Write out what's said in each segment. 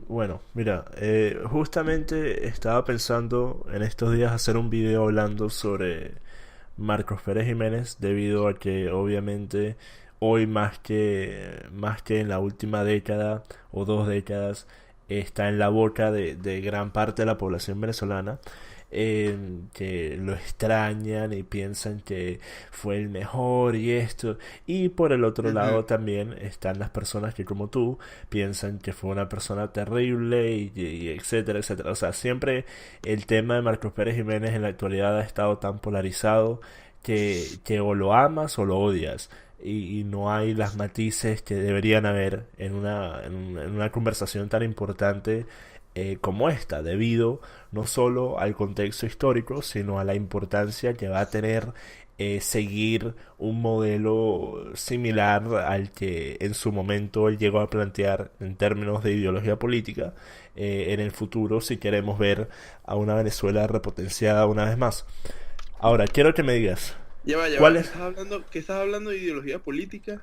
Bueno, mira, justamente estaba pensando en estos días hacer un video hablando sobre Marcos Pérez Jiménez, debido a que obviamente hoy más que en la última década o 2 décadas está en la boca de gran parte de la población venezolana, que lo extrañan y piensan que fue el mejor y esto. Y por el otro Ujú. lado también están las personas que, como tú, piensan que fue una persona terrible y etcétera, etcétera. O sea, siempre el tema de Marcos Pérez Jiménez en la actualidad ha estado tan polarizado que o lo amas o lo odias. Y no hay las matices que deberían haber en una conversación tan importante como esta, debido no solo al contexto histórico, sino a la importancia que va a tener seguir un modelo similar al que en su momento él llegó a plantear en términos de ideología política en el futuro, si queremos ver a una Venezuela repotenciada una vez más. Ahora, quiero que me digas, Ya va, ¿cuál ¿qué es? estás hablando? ¿Qué estás hablando de ideología política?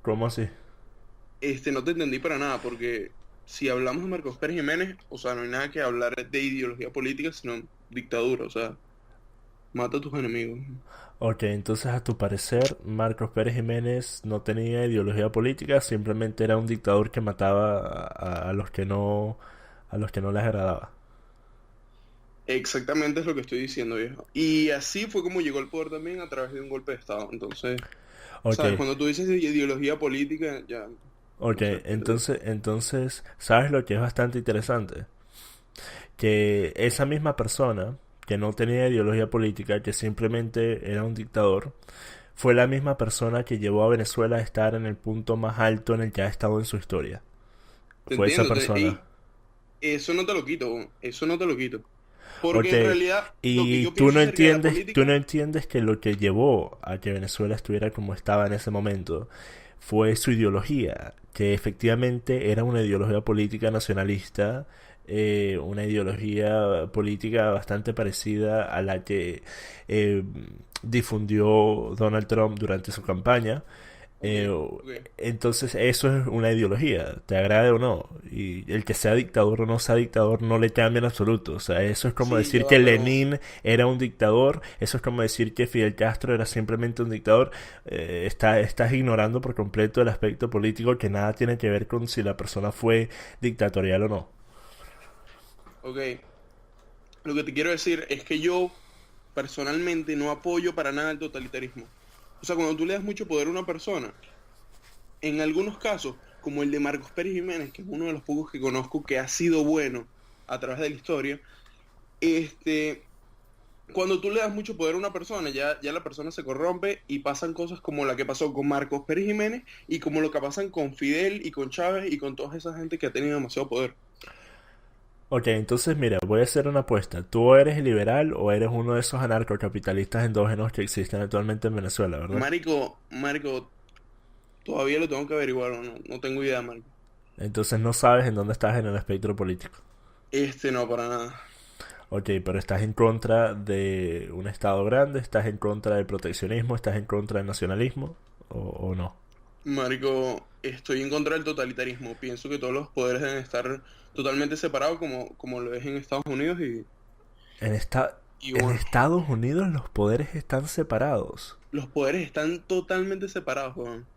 ¿Cómo así? No te entendí para nada, porque si hablamos de Marcos Pérez Jiménez, o sea, no hay nada que hablar de ideología política, sino dictadura, o sea, mata a tus enemigos. Ok, entonces a tu parecer, Marcos Pérez Jiménez no tenía ideología política, simplemente era un dictador que mataba a los que no les agradaba. Exactamente es lo que estoy diciendo, viejo. Y así fue como llegó al poder también a través de un golpe de Estado. Entonces, Ok, ¿sabes? Cuando tú dices de ideología política, ya, ok, no sé. entonces, ¿sabes lo que es bastante interesante? Que esa misma persona, que no tenía ideología política, que simplemente era un dictador, fue la misma persona que llevó a Venezuela a estar en el punto más alto en el que ha estado en su historia. Te Fue esa entiendo, persona. ey, eso no te lo quito, eso no te lo quito. Porque Ok, en realidad lo que y yo tú pienso no acerca de la entiendes, tú no política, entiendes que lo que llevó a que Venezuela estuviera como estaba en ese momento fue su ideología, que efectivamente era una ideología política nacionalista, una ideología política bastante parecida a la que eh, difundió Donald Trump durante su campaña. ok, Eh, ok. entonces eso es una ideología, te agrade o no. Y el que sea dictador o no sea dictador no le cambia en absoluto. O sea, eso es como Sí, ya decir va, que pero, Lenin era un dictador, eso es como decir que Fidel Castro era simplemente un dictador. Estás ignorando por completo el aspecto político que nada tiene que ver con si la persona fue dictatorial o no. ok. Lo que te quiero decir es que yo personalmente no apoyo para nada el totalitarismo. O sea, cuando tú le das mucho poder a una persona, en algunos casos, como el de Marcos Pérez Jiménez, que es uno de los pocos que conozco que ha sido bueno a través de la historia, este, cuando tú le das mucho poder a una persona, ya la persona se corrompe y pasan cosas como la que pasó con Marcos Pérez Jiménez y como lo que pasan con Fidel y con Chávez y con toda esa gente que ha tenido demasiado poder. Ok, entonces mira, voy a hacer una apuesta. ¿Tú eres liberal o eres uno de esos anarcocapitalistas endógenos que existen actualmente en Venezuela, verdad? Marico, todavía lo tengo que averiguar, no tengo idea, Marico. Entonces no sabes en dónde estás en el espectro político. No, para nada. Ok, pero estás en contra de un Estado grande, estás en contra del proteccionismo, estás en contra del nacionalismo, o no. Marico, estoy en contra del totalitarismo. Pienso que todos los poderes deben estar totalmente separados como lo es en Estados Unidos En, esta, y en bueno, Estados Unidos los poderes están separados. los poderes están totalmente separados, weón.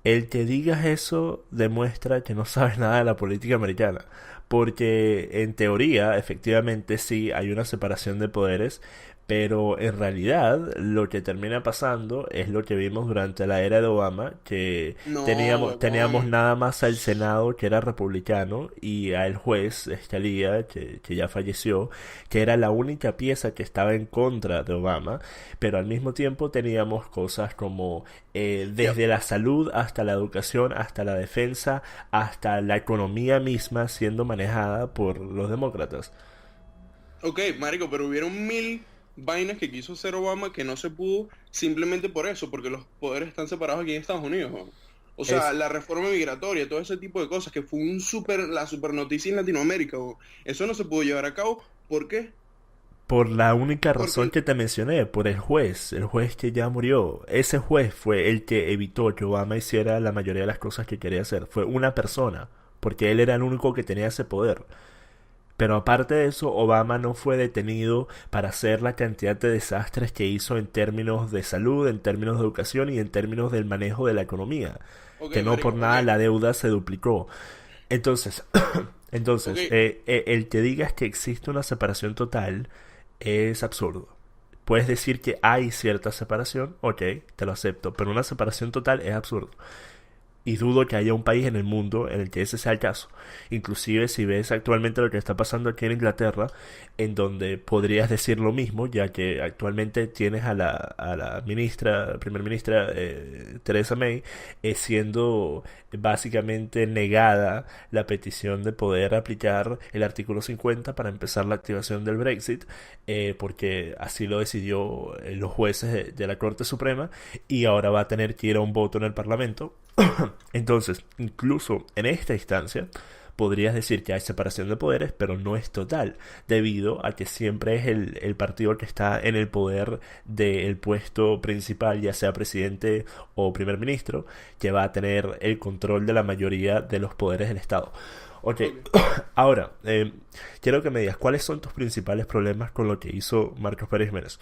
El que digas eso demuestra que no sabes nada de la política americana. Porque en teoría, efectivamente, sí hay una separación de poderes, pero en realidad lo que termina pasando es lo que vimos durante la era de Obama, que No, teníamos huevón. nada más al Senado que era republicano y al juez Scalia, que ya falleció, que era la única pieza que estaba en contra de Obama, pero al mismo tiempo teníamos cosas como Ya, desde la salud hasta la educación, hasta la defensa, hasta la economía misma siendo manejada por los demócratas. ok, marico, pero hubieron mil vainas que quiso hacer Obama que no se pudo simplemente por eso, porque los poderes están separados aquí en Estados Unidos, weón. O sea, Es la reforma migratoria, todo ese tipo de cosas, que fue la super noticia en Latinoamérica, weón. Eso no se pudo llevar a cabo. ¿Por qué? por la única razón Porque que te mencioné, por el juez que ya murió. Ese juez fue el que evitó que Obama hiciera la mayoría de las cosas que quería hacer. Fue una persona. porque él era el único que tenía ese poder. Pero aparte de eso, Obama no fue detenido para hacer la cantidad de desastres que hizo en términos de salud, en términos de educación y en términos del manejo de la economía. Ok, Que no marico, por ok, nada la deuda se duplicó. Entonces, ok. el que digas que existe una separación total es absurdo. Puedes decir que hay cierta separación, ok, te lo acepto, pero una separación total es absurdo. Y dudo que haya un país en el mundo en el que ese sea el caso. Inclusive si ves actualmente lo que está pasando aquí en Inglaterra, en donde podrías decir lo mismo, ya que actualmente tienes a la ministra, primer ministra Theresa May, siendo básicamente negada la petición de poder aplicar el artículo 50 para empezar la activación del Brexit, porque así lo decidió los jueces de la Corte Suprema, y ahora va a tener que ir a un voto en el Parlamento. Entonces, incluso en esta instancia, podrías decir que hay separación de poderes, pero no es total, debido a que siempre es el partido que está en el poder del puesto principal, ya sea presidente o primer ministro, que va a tener el control de la mayoría de los poderes del Estado. Ok, Ok. ahora, quiero que me digas cuáles son tus principales problemas con lo que hizo Marcos Pérez Jiménez.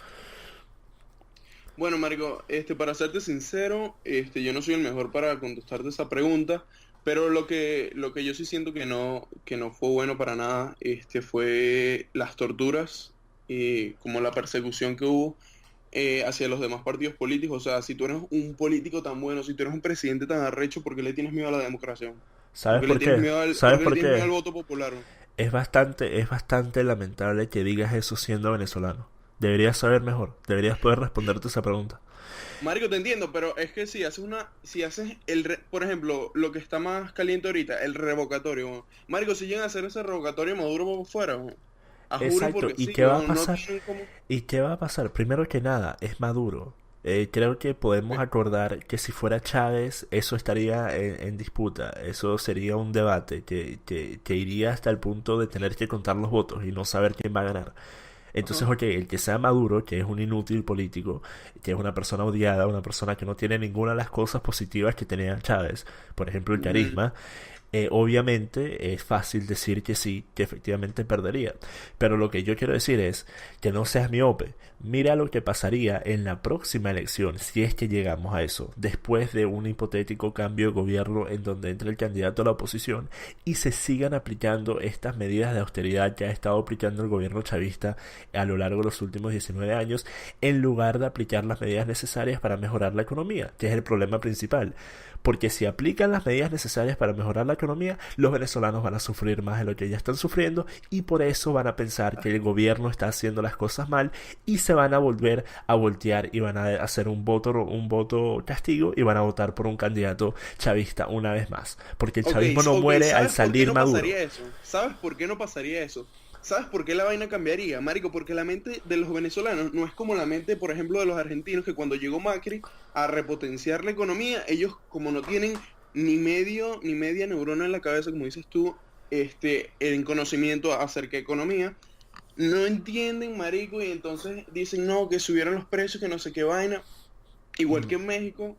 Bueno, marico, para serte sincero, yo no soy el mejor para contestarte esa pregunta, pero lo que yo sí siento que no fue bueno para nada, fue las torturas y como la persecución que hubo hacia los demás partidos políticos. O sea, si tú eres un político tan bueno, si tú eres un presidente tan arrecho, ¿por qué le tienes miedo a la democracia? ¿Por ¿Sabes qué le por tienes qué? miedo por ¿Sabes qué le por tienes miedo qué? al voto popular? Es bastante lamentable que digas eso siendo venezolano. Deberías saber mejor, deberías poder responderte esa pregunta. Marico, te entiendo, pero es que si haces por ejemplo, lo que está más caliente ahorita, el revocatorio, weón. Marico, si llegan a hacer ese revocatorio Maduro por fuera, weón. A juro y Exacto, porque ¿y sí, qué va a weón, no pasar? tienen como. ¿Y qué va a pasar? Primero que nada, es Maduro. Creo que podemos acordar que si fuera Chávez, eso estaría en disputa. Eso sería un debate que iría hasta el punto de tener que contar los votos y no saber quién va a ganar. Entonces, Ajá. ok, el que sea Maduro, que es un inútil político, que es una persona odiada, una persona que no tiene ninguna de las cosas positivas que tenía Chávez, por ejemplo el Ujú. carisma, obviamente es fácil decir que sí, que efectivamente perdería. Pero lo que yo quiero decir es que no seas miope. Mira lo que pasaría en la próxima elección, si es que llegamos a eso, después de un hipotético cambio de gobierno en donde entre el candidato a la oposición y se sigan aplicando estas medidas de austeridad que ha estado aplicando el gobierno chavista a lo largo de los últimos 19 años, en lugar de aplicar las medidas necesarias para mejorar la economía, que es el problema principal. Porque si aplican las medidas necesarias para mejorar la economía, los venezolanos van a sufrir más de lo que ya están sufriendo y por eso van a pensar que el gobierno está haciendo las cosas mal y se van a volver a voltear y van a hacer un voto castigo y van a votar por un candidato chavista una vez más. Porque el Ok, chavismo no ok, muere al ¿sabes por qué salir no Maduro. pasaría eso? ¿Sabes por qué no pasaría eso? ¿Sabes por qué la vaina cambiaría, marico? Porque la mente de los venezolanos no es como la mente, por ejemplo, de los argentinos, que cuando llegó Macri a repotenciar la economía, ellos como no tienen ni media neurona en la cabeza, como dices tú, en conocimiento acerca de economía, no entienden, marico, y entonces dicen, no, que subieron los precios, que no sé qué vaina, igual que en México,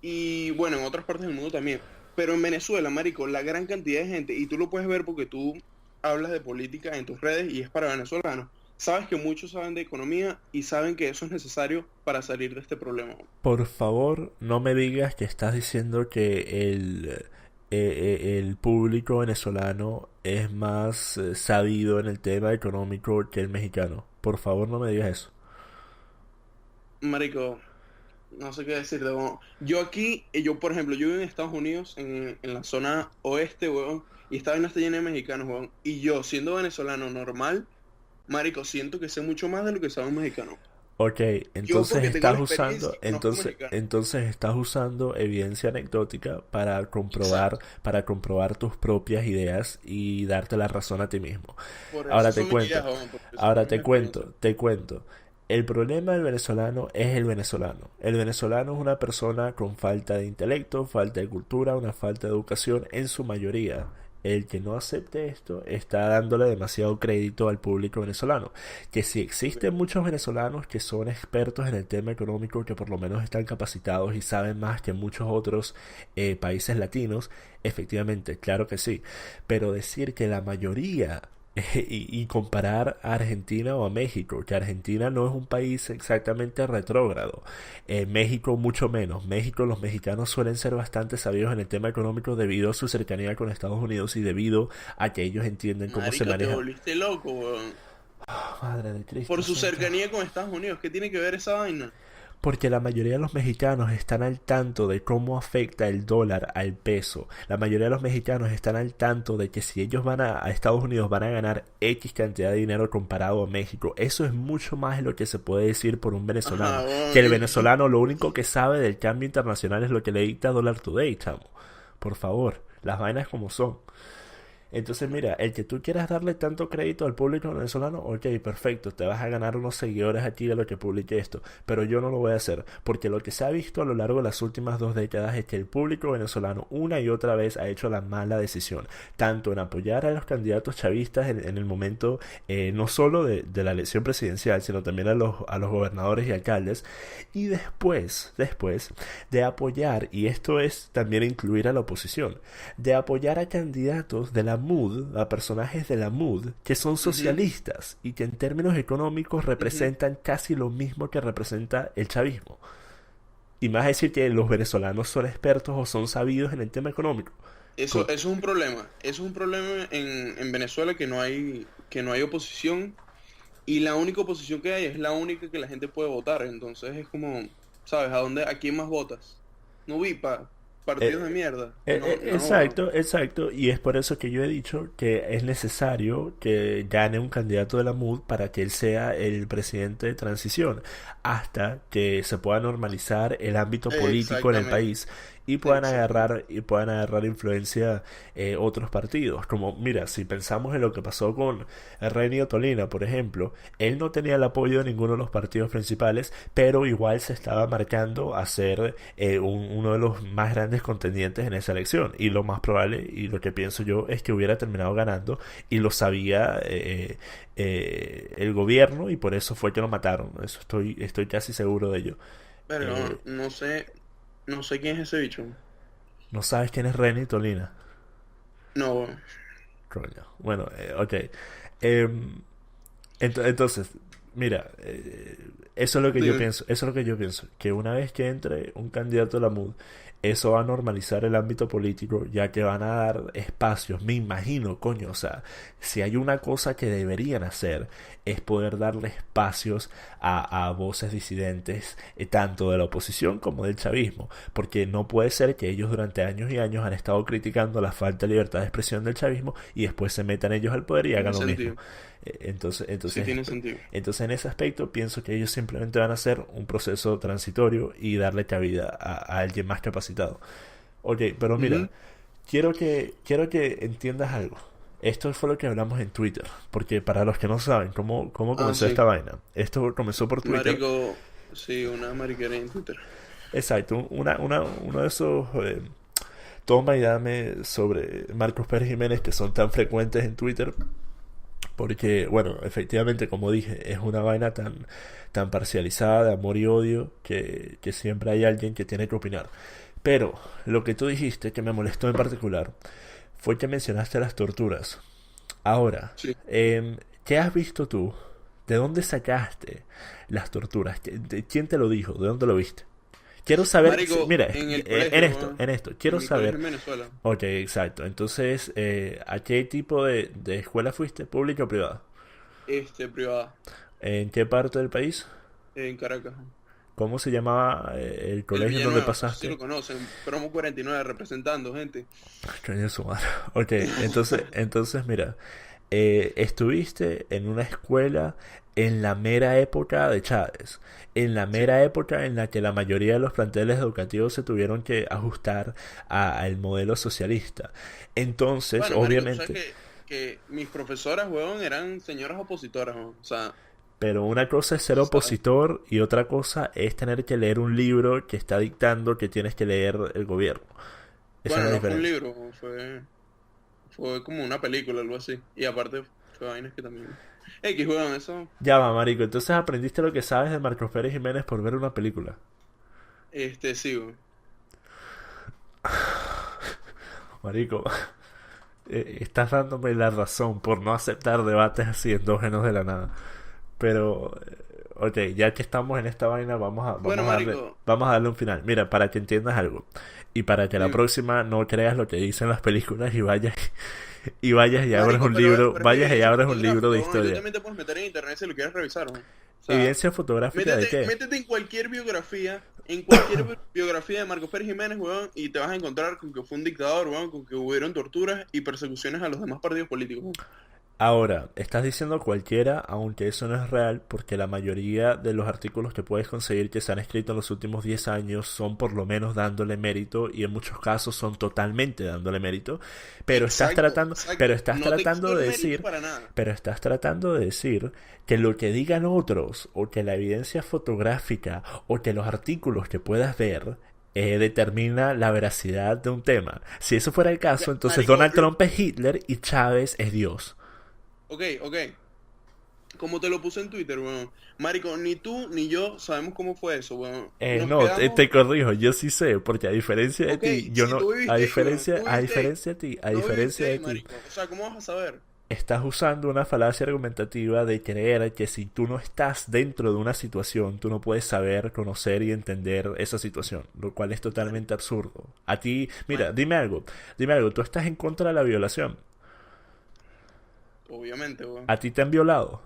y bueno, en otras partes del mundo también. Pero en Venezuela, marico, la gran cantidad de gente, y tú lo puedes ver porque tú hablas de política en tus redes y es para venezolanos, sabes que muchos saben de economía y saben que eso es necesario para salir de este problema. Por favor, no me digas que estás diciendo que el público venezolano es más sabido en el tema económico que el mexicano. Por favor, no me digas eso. Marico, no sé qué decirte, weón. Yo aquí, yo por ejemplo, yo vivo en Estados Unidos, en la zona oeste, weón, y esta vaina está llena de mexicanos, weón. Y yo, siendo venezolano normal, marico, siento que sé mucho más de lo que sabe un mexicano. Ok, Yo entonces porque tengo la estás experiencia usando, y conozco mexicanos. entonces estás usando evidencia anecdótica Exacto. para comprobar tus propias ideas y darte la razón a ti mismo. Por Ahora eso te son mis cuento, ideas, weón, por eso ahora son mis te experiencias. cuento, te cuento. El problema del venezolano es el venezolano. El venezolano es una persona con falta de intelecto, falta de cultura, una falta de educación en su mayoría. el que no acepte esto está dándole demasiado crédito al público venezolano. Que si existen muchos venezolanos que son expertos en el tema económico, que por lo menos están capacitados y saben más que muchos otros países latinos, efectivamente, claro que sí. Pero decir que la mayoría y comparar a Argentina o a México, que Argentina no es un país exactamente retrógrado, México mucho menos. México, los mexicanos suelen ser bastante sabios en el tema económico debido a su cercanía con Estados Unidos y debido a que ellos entienden cómo se Marico, te maneja. volviste loco, weón. Madre de Cristo Por su Santo. cercanía con Estados Unidos. ¿Qué tiene que ver esa vaina? Porque la mayoría de los mexicanos están al tanto de cómo afecta el dólar al peso. La mayoría de los mexicanos están al tanto de que si ellos van a Estados Unidos van a ganar X cantidad de dinero comparado a México. Eso es mucho más de lo que se puede decir por un venezolano. Ajá, Que el weón. venezolano lo único que sabe del cambio internacional es lo que le dicta Dollar Today, chamo. Por favor, las vainas como son. Entonces, mira, el que tú quieras darle tanto crédito al público venezolano, ok, perfecto, te vas a ganar unos seguidores aquí de lo que publique esto, pero yo no lo voy a hacer, porque lo que se ha visto a lo largo de las últimas 2 décadas es que el público venezolano una y otra vez ha hecho la mala decisión, tanto en apoyar a los candidatos chavistas en el momento no solo de la elección presidencial, sino también a los gobernadores y alcaldes, y después de apoyar, y esto es también incluir a la oposición, de apoyar a candidatos de la MUD, a personajes de la MUD, que son Ujú, socialistas y que en términos económicos ujú. representan casi lo mismo que representa el chavismo. Y más decir que los venezolanos son expertos o son sabidos en el tema económico. Eso es un problema. Eso es un problema en Venezuela que no hay oposición. Y la única oposición que hay es la única que la gente puede votar. Entonces es como, ¿sabes? ¿A quién más votas? No vi partidos de Eh, mierda. No, no. Exacto, exacto, y es por eso que yo he dicho que es necesario que gane un candidato de la MUD para que él sea el presidente de transición, hasta que se pueda normalizar el ámbito político en el Exactamente. país Exactamente. y puedan agarrar influencia otros partidos. Como, mira, si pensamos en lo que pasó con Renio Tolina, por ejemplo, él no tenía el apoyo de ninguno de los partidos principales, pero igual se estaba marcando a ser uno de los más grandes contendientes en esa elección. Y lo más probable, y lo que pienso yo, es que hubiera terminado ganando, y lo sabía el gobierno, y por eso fue que lo mataron. Eso estoy casi seguro de ello. Pero Eh, no sé quién es ese bicho. ¿No sabes quién es Renny Tolina? No, Coño. Bueno, ok. Em, entonces, mira, eso es lo que yo dime. pienso, eso es lo que yo pienso, que una vez que entre un candidato a la MUD, eso va a normalizar el ámbito político, ya que van a dar espacios, me imagino, coño, o sea, si hay una cosa que deberían hacer es poder darle espacios a voces disidentes, tanto de la oposición como del chavismo, porque no puede ser que ellos durante años y años han estado criticando la falta de libertad de expresión del chavismo y después se metan ellos al poder y Tiene hagan lo mismo. sentido. Entonces, Sí, entonces, tiene sentido. entonces en ese aspecto pienso que ellos simplemente van a hacer un proceso transitorio y darle cabida a alguien más capacitado. Ok, pero mira, Ujú. quiero que entiendas algo. Esto fue lo que hablamos en Twitter, porque para los que no saben cómo Ah, comenzó sí. esta vaina, esto comenzó por Twitter. Marico, sí, una mariquera en Twitter. Exacto, uno de esos toma y dame sobre Marcos Pérez Jiménez que son tan frecuentes en Twitter, porque, bueno, efectivamente, como dije, es una vaina tan parcializada de amor y odio que siempre hay alguien que tiene que opinar. Pero lo que tú dijiste, que me molestó en particular, fue que mencionaste las torturas. Ahora, Sí. ¿qué has visto tú? ¿De dónde sacaste las torturas? ¿Quién te lo dijo? ¿De dónde lo viste? Quiero saber, Marico, mira, en el colegio, weón. en esto, En quiero mi colegio saber. en Venezuela. Ok, exacto. Entonces, ¿a qué tipo de escuela fuiste? ¿Pública o privada? Privada. ¿En qué parte del país? En Caracas. ¿Cómo se llamaba el El colegio en donde Villanueva, no sé si pasaste? lo conocen. Promo 49 representando, gente. Coño de su madre. Ok, entonces mira, estuviste en una escuela en la mera época de Chávez, en la Sí. mera época en la que la mayoría de los planteles educativos se tuvieron que ajustar al modelo socialista. Entonces, Bueno, marico, tú sabes obviamente, que mis profesoras, weón, eran señoras opositoras, weón. O sea, pero una cosa es ser ¿sabes? opositor y otra cosa es tener que leer un libro que está dictando que tienes que leer el gobierno. Esa es Bueno, la no fue un diferencia. libro, Fue como una película, algo así. Y aparte, fue vainas que también. X, weón, eso. Ya va, marico. Entonces aprendiste lo que sabes de Marcos Pérez Jiménez por ver una película. Sí, weón. Marico, estás dándome la razón por no aceptar debates así endógenos de la nada. Pero, ok, ya que estamos en esta vaina, Bueno, marico, vamos a darle un final. Mira, para que entiendas algo. Y para que la dime. próxima no creas lo que dicen las películas y vayas y vayas y abres Marico, un libro, pero es vayas y evidencia abres un libro de fotográfica, weón. Y tú historia. también te puedes meter en internet si lo quieres revisar, weón. O sea, ¿Evidencia fotográfica de qué? métete en cualquier biografía de Marcos Pérez Jiménez, weón, y te vas a encontrar con que fue un dictador, weón, con que hubieron torturas y persecuciones a los demás partidos políticos, weón. Ahora, estás diciendo cualquiera, aunque eso no es real, porque la mayoría de los artículos que puedes conseguir que se han escrito en los últimos 10 años son por lo menos dándole mérito y en muchos casos son totalmente dándole mérito, Exacto, exacto. pero estás No te quito tratando el de mérito decir, para nada. pero estás tratando de decir que lo que digan otros o que la evidencia fotográfica o que los artículos que puedas ver determina la veracidad de un tema. Si eso fuera el caso, entonces Marico, Donald Trump es Hitler y Chávez es Dios. ok. Como te lo puse en Twitter, weón. Marico, ni tú ni yo sabemos cómo fue eso, weón. Nos No, quedamos. te corrijo, yo sí sé, porque a diferencia de Ok, ti, yo si no, tú viviste ahí, weón. Tú a viviste ahí. diferencia de ti, a No diferencia viviste de ahí, ti, marico. O sea, ¿cómo vas a saber? estás usando una falacia argumentativa de creer que si tú no estás dentro de una situación, tú no puedes saber, conocer y entender esa situación, lo cual es totalmente Marico, absurdo. A ti, mira, marico. dime algo, tú estás en contra de la violación, Obviamente, weón. a ti te han violado.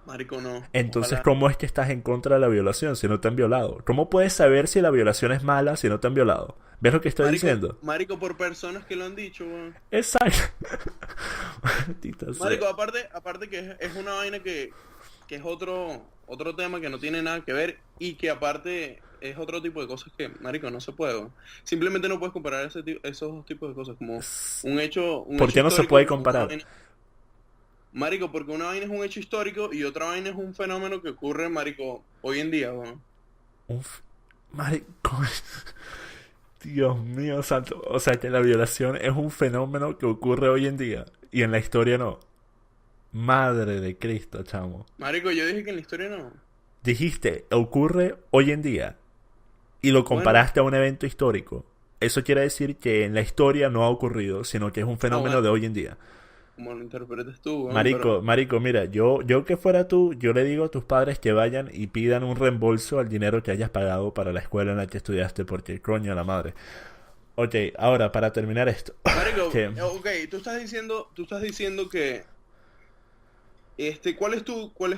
Marico, no. Entonces, Ojalá. ¿cómo es que estás en contra de la violación si no te han violado? ¿Cómo puedes saber si la violación es mala si no te han violado? ¿Ves lo que estoy diciendo? Marico, por personas que lo han dicho, weón. Exacto. Maldita sea. Marico, aparte que es una vaina que es otro tema que no tiene nada que ver y que aparte es otro tipo de cosas que, marico, no se puede, weón. Simplemente no puedes comparar esos dos tipos de cosas como un ¿Por hecho qué no se histórico puede con una comparar? vaina. Marico, porque una vaina es un hecho histórico y otra vaina es un fenómeno que ocurre, marico, hoy en día, weón. Un Marico. Dios mío santo. O sea que la violación es un fenómeno que ocurre hoy en día. Y en la historia no. Madre de Cristo, chamo. Marico, yo dije que en la historia no. Dijiste, ocurre hoy en día. Y lo Bueno, comparaste a un evento histórico. Eso quiere decir que en la historia no ha ocurrido, sino que es un fenómeno de bueno, hoy en día. como lo interpretes tú, weón, pero... Marico, mira, yo que fuera tú, yo le digo a tus padres que vayan y pidan un reembolso al dinero que hayas pagado para la escuela en la que estudiaste, porque coño la madre. Ok, ahora para terminar esto, Marico, que ok, tú estás diciendo que, ¿cuál es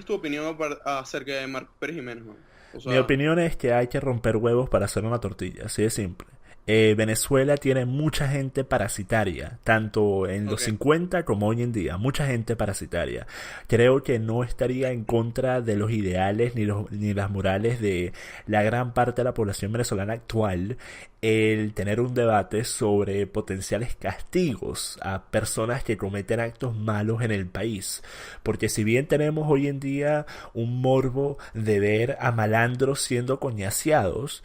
tu opinión acerca de Marco Pérez Jiménez, man? O mi sea, opinión es que hay que romper huevos para hacer una tortilla, así de simple. Venezuela tiene mucha gente parasitaria, tanto en los ok, 50 como hoy en día, mucha gente parasitaria. Creo que no estaría en contra de los ideales ni las morales de la gran parte de la población venezolana actual el tener un debate sobre potenciales castigos a personas que cometen actos malos en el país. Porque si bien tenemos hoy en día un morbo de ver a malandros siendo coñaseados,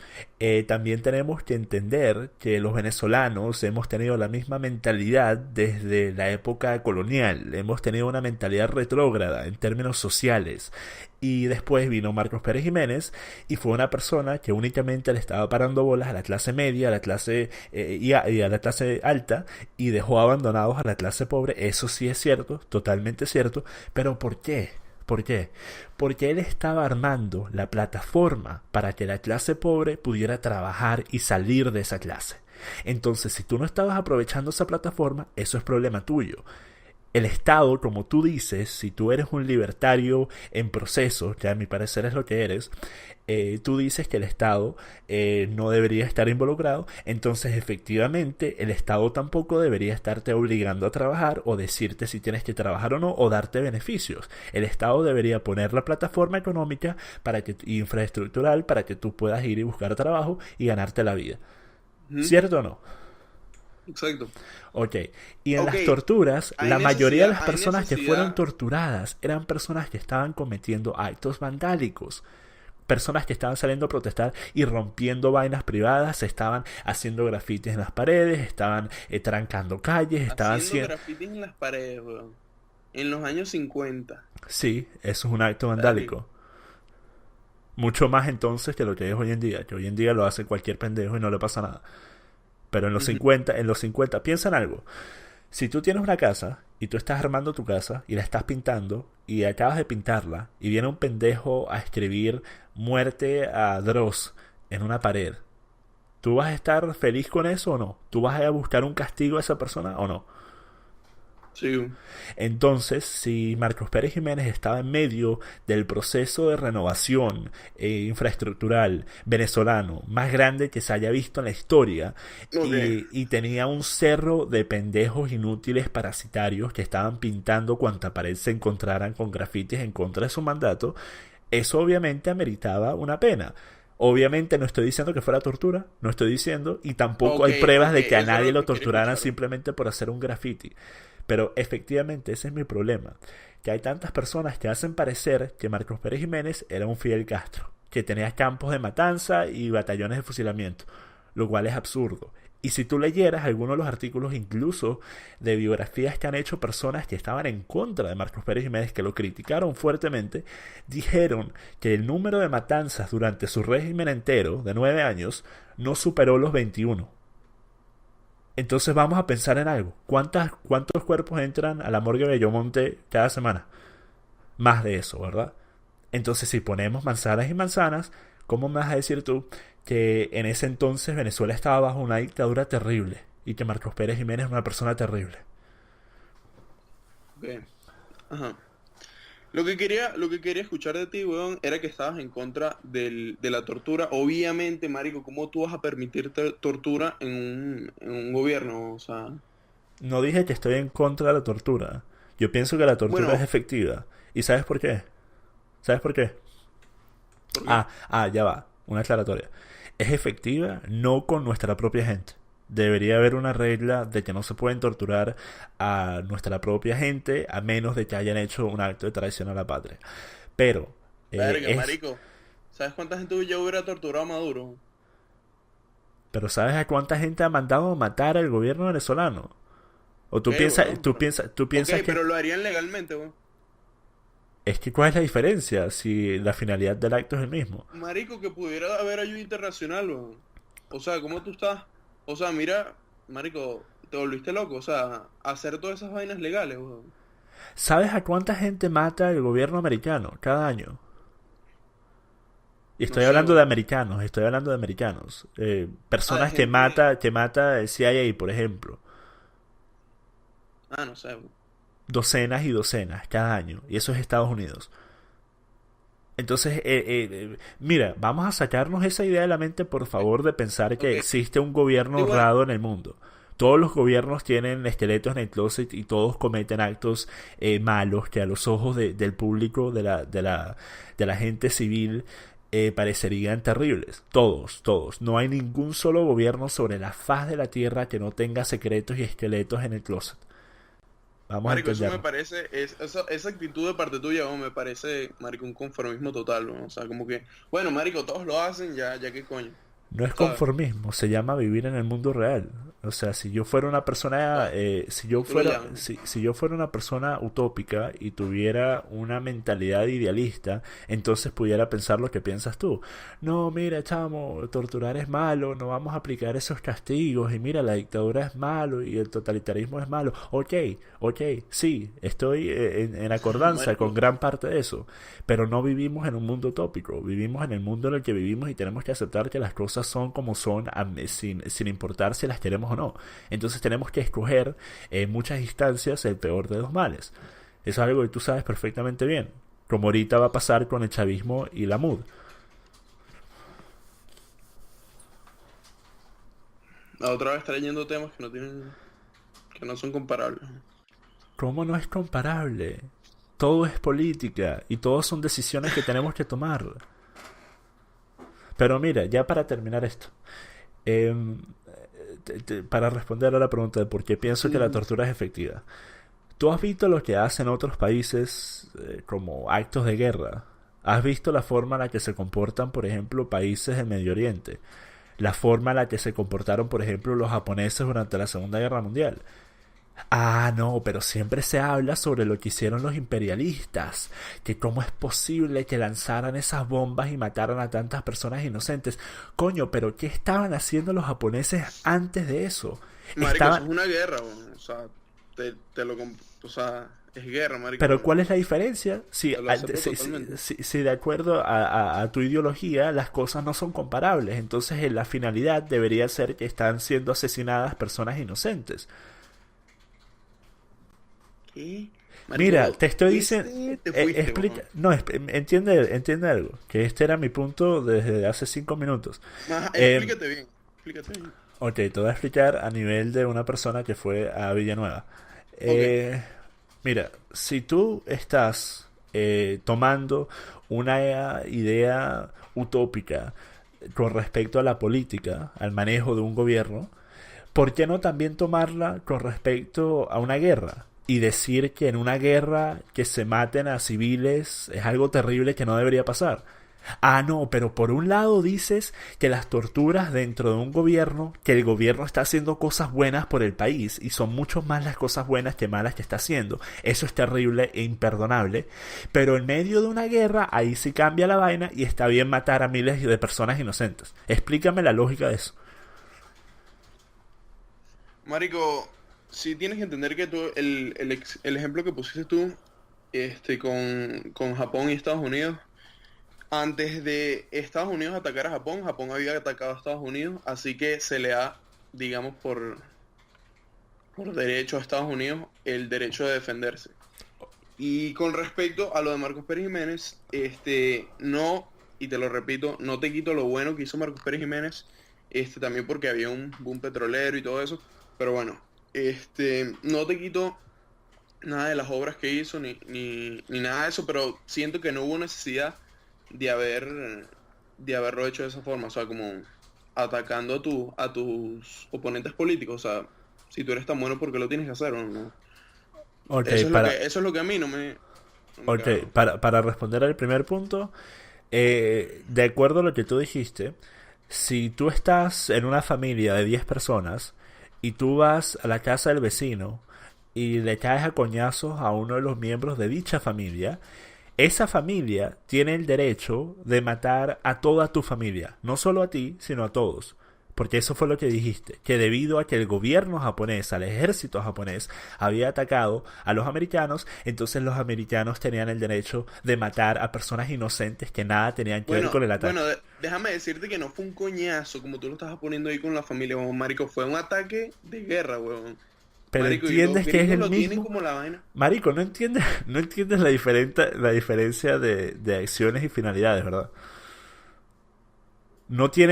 también tenemos que entender que los venezolanos hemos tenido la misma mentalidad desde la época colonial. Hemos tenido una mentalidad retrógrada en términos sociales. Y después vino Marcos Pérez Jiménez y fue una persona que únicamente le estaba parando bolas a la clase media, a la clase y a la clase alta y dejó abandonados a la clase pobre. Eso sí es cierto, totalmente cierto. Pero ¿por qué? ¿Por qué? Porque él estaba armando la plataforma para que la clase pobre pudiera trabajar y salir de esa clase. Entonces, si tú no estabas aprovechando esa plataforma, eso es problema tuyo. El Estado, como tú dices, si tú eres un libertario en proceso, que a mi parecer es lo que eres, tú dices que el Estado no debería estar involucrado, entonces efectivamente el Estado tampoco debería estarte obligando a trabajar o decirte si tienes que trabajar o no o darte beneficios. El Estado debería poner la plataforma económica para que, infraestructural para que tú puedas ir y buscar trabajo y ganarte la vida. ujú, ¿Cierto o no? exacto. Ok, y en Ok, las torturas, la mayoría de las hay personas que fueron necesidad, torturadas eran personas que estaban cometiendo actos vandálicos. Personas que estaban saliendo a protestar y rompiendo vainas privadas, estaban haciendo grafitis en las paredes, estaban trancando calles, estaban Haciendo haciendo... grafitis en las paredes, weón. En los años 50. Sí, eso es un acto Dale. vandálico. Mucho más entonces que lo que es hoy en día, que hoy en día lo hace cualquier pendejo y no le pasa nada. Pero Ujú. en los 50 piensa en algo. Si tú tienes una casa y tú estás armando tu casa y la estás pintando y acabas de pintarla y viene un pendejo a escribir muerte a Dross en una pared, ¿tú vas a estar feliz con eso o no? ¿Tú vas a buscar un castigo a esa persona o no? Sí, weón. Entonces, si Marcos Pérez Jiménez estaba en medio del proceso de renovación infraestructural venezolano más grande que se haya visto en la historia Ok. y tenía un cerro de pendejos inútiles parasitarios que estaban pintando cuanta pared se encontraran con grafitis en contra de su mandato, eso obviamente ameritaba una pena. Obviamente no estoy diciendo que fuera tortura, no estoy diciendo, y tampoco Ok, hay pruebas ok. de que a Eso es nadie lo lo que quería torturaran escuchar. simplemente por hacer un graffiti. Pero efectivamente ese es mi problema, que hay tantas personas que hacen parecer que Marcos Pérez Jiménez era un Fidel Castro, que tenía campos de matanza y batallones de fusilamiento, lo cual es absurdo. Y si tú leyeras algunos de los artículos incluso de biografías que han hecho personas que estaban en contra de Marcos Pérez Jiménez, que lo criticaron fuertemente, dijeron que el número de matanzas durante su régimen entero de 9 años no superó los 21. Entonces vamos a pensar en algo. ¿Cuántos cuerpos entran a la morgue de Bellomonte cada semana? Más de eso, ¿verdad? Entonces si ponemos manzanas y manzanas, ¿cómo me vas a decir tú que en ese entonces Venezuela estaba bajo una dictadura terrible y que Marcos Pérez Jiménez es una persona terrible? Ok. Ajá. Lo que quería escuchar de ti, weón, era que estabas en contra de la tortura. Obviamente, marico, ¿cómo tú vas a permitir tortura en un gobierno? O sea, No dije que estoy en contra de la tortura. Yo pienso que la tortura es bueno, efectiva. ¿Y sabes por qué? ¿Sabes por qué? ¿por qué? Ya va. Una aclaratoria. Es efectiva no con nuestra propia gente. Debería haber una regla de que no se pueden torturar a nuestra propia gente a menos de que hayan hecho un acto de traición a la patria. Pero Verga, es... marico. ¿Sabes cuánta gente ya hubiera torturado a Maduro? Pero ¿sabes a cuánta gente ha mandado a matar al gobierno venezolano? ¿O Ok, weón, pero... tú Ok, piensas que... pero lo harían legalmente, weón. Es que ¿cuál es la diferencia si la finalidad del acto es el mismo? Marico, que pudiera haber ayuda internacional, weón. O sea, ¿cómo tú estás? O sea, mira, marico, te volviste loco. O sea, hacer todas esas vainas legales, weón. ¿Sabes a cuánta gente mata el gobierno americano cada año? Y No estoy sé, hablando de weón. americanos, estoy hablando de americanos. Ah, de Personas gente... que mata el CIA, por ejemplo. Ah, no sé, weón. Docenas y docenas cada año. Y eso es Estados Unidos. Entonces, mira, vamos a sacarnos esa idea de la mente, por favor, de pensar que Ok, existe un gobierno igual, honrado en el mundo. Todos los gobiernos tienen esqueletos en el closet y todos cometen actos malos que a los ojos del público, de la gente civil, parecerían terribles. Todos, todos. No hay ningún solo gobierno sobre la faz de la tierra que no tenga secretos y esqueletos en el closet. Vamos a marico, eso me entenderlo. parece, esa actitud de parte tuya, weón, me parece, marico, un conformismo total, weón. O sea, como que, bueno, marico, todos lo hacen, ya qué coño, No es ¿sabes? conformismo, se llama vivir en el mundo real. O sea, si yo fuera una persona, Bueno, como tú lo llames. si yo fuera una persona utópica y tuviera una mentalidad idealista, entonces pudiera pensar lo que piensas tú. No, mira, chamo, torturar es malo, no vamos a aplicar esos castigos, y mira, la dictadura es malo y el totalitarismo es malo. Ok, ok, sí, estoy en acordanza con Marico, gran parte de eso, pero no vivimos en un mundo utópico, vivimos en el mundo en el que vivimos y tenemos que aceptar que las cosas son como son sin importar si las queremos o no. Entonces tenemos que escoger en muchas instancias el peor de los males. Eso es algo que tú sabes perfectamente bien, como ahorita va a pasar con el chavismo y la MUD. la otra vez trayendo temas que no tienen, que no son comparables. ¿Cómo no es comparable? Todo es política y todo son decisiones que tenemos que tomar. Pero mira, ya para terminar esto, eh, para responder a la pregunta de por qué pienso que la Ujú. tortura es efectiva. ¿Tú has visto lo que hacen otros países como actos de guerra? ¿Has visto la forma en la que se comportan, por ejemplo, países del Medio Oriente? La forma en la que se comportaron, por ejemplo, los japoneses durante la Segunda Guerra Mundial. Ah, no, pero siempre se habla sobre lo que hicieron los imperialistas, que cómo es posible que lanzaran esas bombas y mataran a tantas personas inocentes. Coño, pero ¿qué estaban haciendo los japoneses antes de eso? Marico, eso Estaban... es una guerra, weón. O sea, o sea, es guerra, marico. Pero ¿cuál es la diferencia? Si, Te lo acepto totalmente. si de acuerdo a tu ideología las cosas no son comparables, entonces la finalidad debería ser que están siendo asesinadas personas inocentes. ¿Qué? Mira, Marico, te estoy diciendo, te fuiste, explica, weón. no, entiende algo, que este era mi punto desde hace 5 minutos. Ajá, Eh, explícate bien, explícate bien. ok, te voy a explicar a nivel de una persona que fue a Villanueva. Ok, Eh, mira, si tú estás tomando una idea utópica con respecto a la política, al manejo de un gobierno, ¿por qué no también tomarla con respecto a una guerra? Y decir que en una guerra que se maten a civiles es algo terrible que no debería pasar. Ah, no, pero por un lado dices que las torturas dentro de un gobierno, que el gobierno está haciendo cosas buenas por el país y son mucho más las cosas buenas que malas que está haciendo. Eso es terrible e imperdonable. Pero en medio de una guerra, ahí sí cambia la vaina y está bien matar a miles de personas inocentes. Explícame la lógica de eso. marico, sí tienes que entender que tú, el ejemplo que pusiste tú, con Japón y Estados Unidos, antes de Estados Unidos atacar a Japón, Japón había atacado a Estados Unidos, así que se le da, digamos, por derecho a Estados Unidos el derecho de defenderse. Y con respecto a lo de Marcos Pérez Jiménez, no, y te lo repito, no te quito lo bueno que hizo Marcos Pérez Jiménez, también porque había un boom petrolero y todo eso, pero bueno, no te quito nada de las obras que hizo, ni nada de eso, pero siento que no hubo necesidad de de haberlo hecho de esa forma, o sea, como atacando a tus oponentes políticos, o sea, si tú eres tan bueno, ¿por qué lo tienes que hacer? ¿No? Ok, Eso es lo que a mí no me ok, cago. para responder al primer punto, de acuerdo a lo que tú dijiste, si tú estás en una familia de 10 personas y tú vas a la casa del vecino y le caes a coñazos a uno de los miembros de dicha familia, esa familia tiene el derecho de matar a toda tu familia, no solo a ti, sino a todos. Porque eso fue lo que dijiste, que debido a que el gobierno japonés, al ejército japonés, había atacado a los americanos, entonces los americanos tenían el derecho de matar a personas inocentes que nada tenían que ver con el Bueno, ataque. déjame decirte que no fue un coñazo, como tú lo estabas poniendo ahí con la familia, weón, marico, fue un ataque de guerra, weón. Pero Marico, y los entiendes que es gringos el lo tienen mismo. como la vaina. Marico, no entiendes la diferencia de acciones y finalidades, ¿verdad?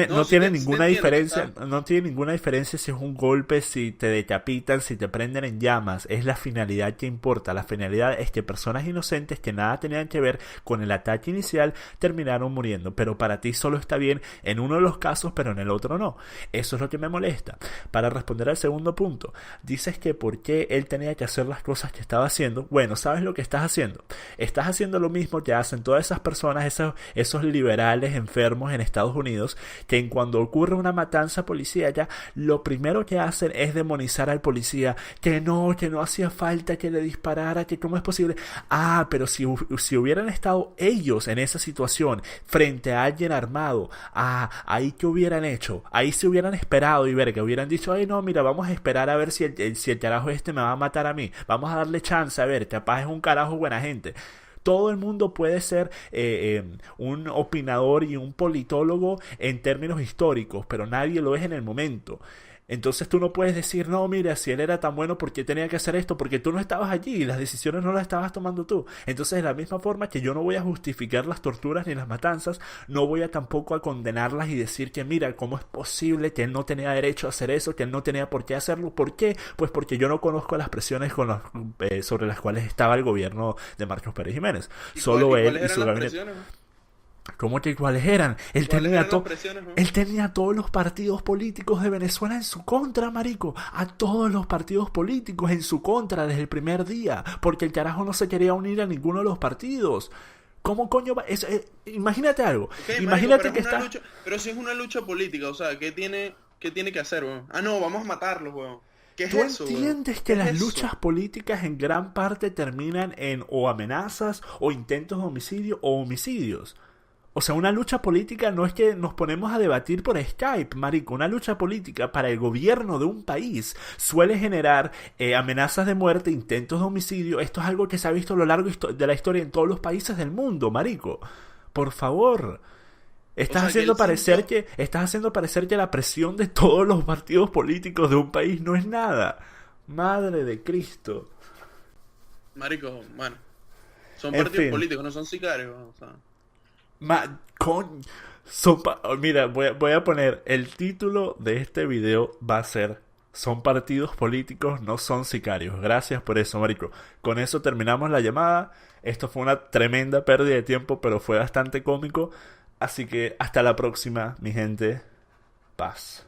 No, sí te entiendo, que está. No tiene ninguna diferencia si es un golpe, si te decapitan, si te prenden en llamas. Es la finalidad que importa. La finalidad es que personas inocentes que nada tenían que ver con el ataque inicial terminaron muriendo. Pero para ti solo está bien en uno de los casos, pero en el otro no. Eso es lo que me molesta. Para responder al segundo punto, dices que por qué él tenía que hacer las cosas que estaba haciendo. Bueno, ¿sabes lo que estás haciendo? Estás haciendo lo mismo que hacen todas esas personas, esos liberales enfermos en Estados Unidos, que en cuando ocurre una matanza policíaca, lo primero que hacen es demonizar al policía, que no hacía falta que le disparara, que cómo es posible. Ah, pero si hubieran estado ellos en esa situación, frente a alguien armado, ahí que hubieran hecho, ahí se hubieran esperado y ver que hubieran dicho, ay no, mira, vamos a esperar a ver si el carajo me va a matar a mí, vamos a darle chance, a ver, capaz es un carajo buena gente. Todo el mundo puede ser un opinador y un politólogo en términos históricos, pero nadie lo es en el momento. Entonces tú no puedes decir, no, mira, si él era tan bueno, ¿por qué tenía que hacer esto? Porque tú no estabas allí y las decisiones no las estabas tomando tú. Entonces, de la misma forma que yo no voy a justificar las torturas ni las matanzas, no voy a tampoco a condenarlas y decir que, mira, ¿cómo es posible que él no tenía derecho a hacer eso, que él no tenía por qué hacerlo? ¿Por qué? Pues porque yo no conozco las presiones sobre las cuales estaba el gobierno de Marcos Pérez Jiménez. Solo Y él cuáles y eran su las gabinete. presiones, ¿no? ¿Cómo que cuáles eran? ¿Cuáles eran las presiones, no? Él tenía a todos los partidos políticos de Venezuela en su contra, marico. A todos los partidos políticos en su contra desde el primer día. Porque el carajo no se quería unir a ninguno de los partidos. ¿Cómo coño va? Imagínate algo. Ok, marico, Imagínate pero que es una está... lucha, pero si es una lucha política, o sea, qué tiene que hacer, weón? Ah, no, vamos a matarlos, weón. ¿Qué es ¿Tú eso, weón? entiendes ¿Qué que es las eso? luchas políticas en gran parte terminan en o amenazas o intentos de homicidio o homicidios? O sea, una lucha política no es que nos ponemos a debatir por Skype, marico. Una lucha política para el gobierno de un país suele generar amenazas de muerte, intentos de homicidio. Esto es algo que se ha visto a lo largo de la historia en todos los países del mundo, marico. Por favor. O sea, que él sintió, Estás haciendo parecer que la presión de todos los partidos políticos de un país no es nada. Madre de Cristo. marico, bueno, son En partidos fin. políticos, no son sicarios, weón, o sea. Mira, voy a poner el título de este video va a ser son partidos políticos, no son sicarios. Gracias por eso, marico. Con eso terminamos la llamada. Esto fue una tremenda pérdida de tiempo, pero fue bastante cómico. Así que hasta la próxima, mi gente. Paz.